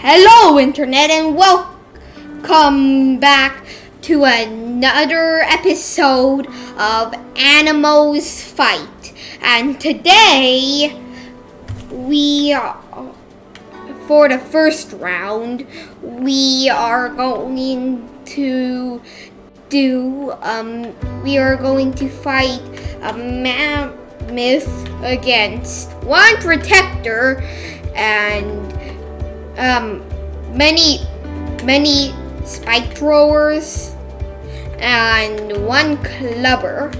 Hello Internet and welcome back to another episode of Animals Fight. And today for the first round, we are going to fight a mammoth against one protector and many spike throwers and one clubber.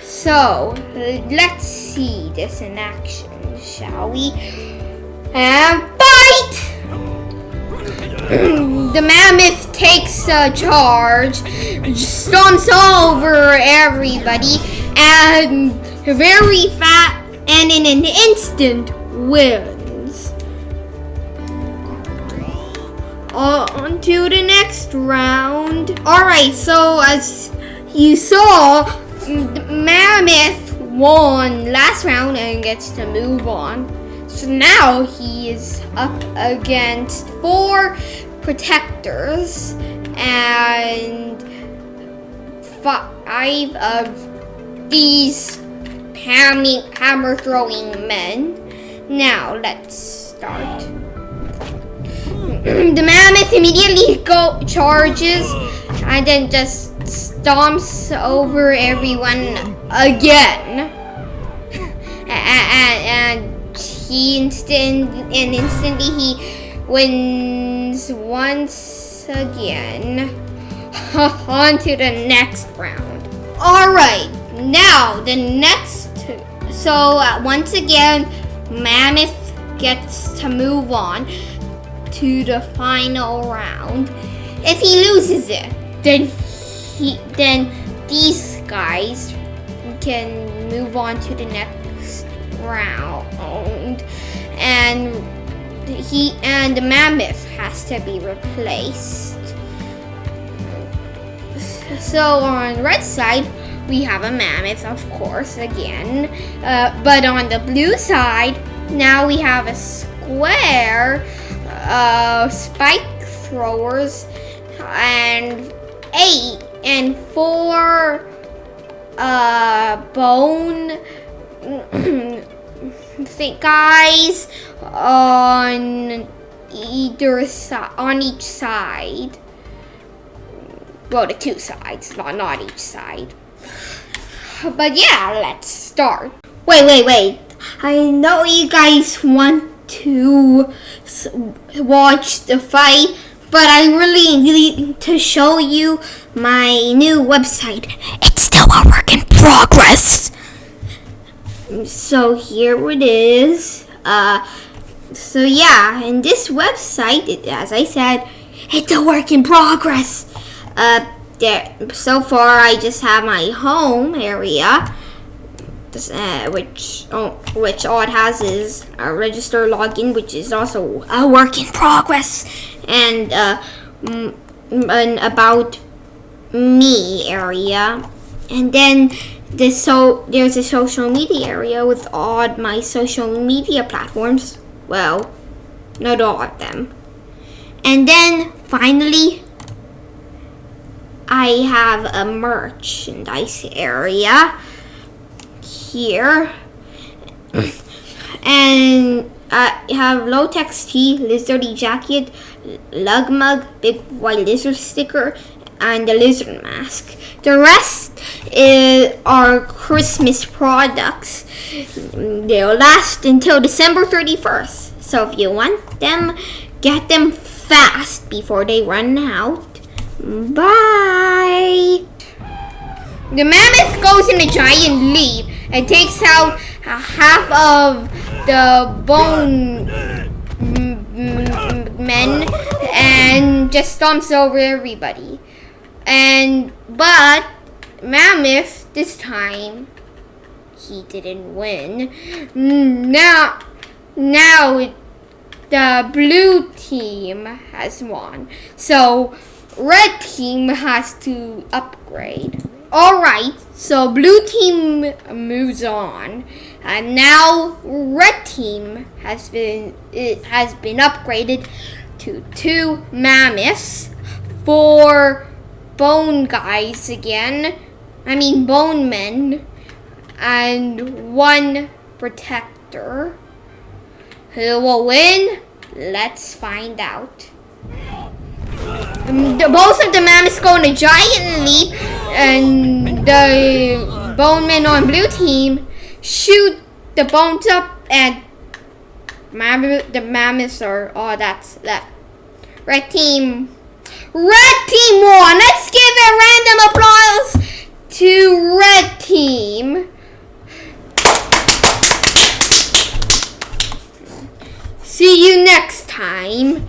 So let's see this in action, shall we? And fight! The mammoth takes a charge, stomps over everybody, and very fast, and in an instant wins. On to the next round. Alright, so as you saw, the mammoth won last round and gets to move on. So now he is up against 4 protectors and 5 of these hammer throwing men. Now let's start. The mammoth immediately charges and then just stomps over everyone again. And instantly he wins once again. On to the next round. Alright, now the next. So once again, mammoth gets to move on to the final round. If he loses it, then these guys can move on to the next round, and the mammoth has to be replaced. So on the red side, we have a mammoth, of course, again. But on the blue side, now we have a square spike throwers and 4 bone guys on each side. Well, the 2 sides, not each side. But yeah, let's start. Wait. I know you guys want to watch the fight, but I really need to show you my new website. It's still a work in progress. So here it is. So yeah, in this website, as I said, it's a work in progress. So far I just have my home area, which all it has is a register login, which is also a work in progress, and an about me area, and then there's a social media area with all my social media platforms. Well, not all of them. And then finally, I have a merchandise area here, and I have Low-Tex tee, lizardy jacket, lug mug, big white lizard sticker, and the lizard mask. The rest are Christmas products. They'll last until December 31st. So if you want them, get them fast before they run out. Bye! The mammoth goes in a giant leap and takes out half of the bone men and just stomps over everybody. But mammoth, this time, he didn't win. Now the blue team has won. So red team has to upgrade. Alright, so blue team moves on. And now red team has been upgraded to 2 mammoths, 4 bone guys again. I mean bone men, and 1 protector. Who will win? Let's find out. Both of the mammoths go on a giant leap, and the bone men on blue team shoot the bones up, and the mammoths are that's left. Red team won. Let's give a random applause to red team. See you next time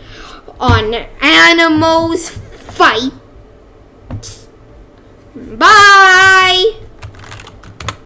on Animals Fight. Bye.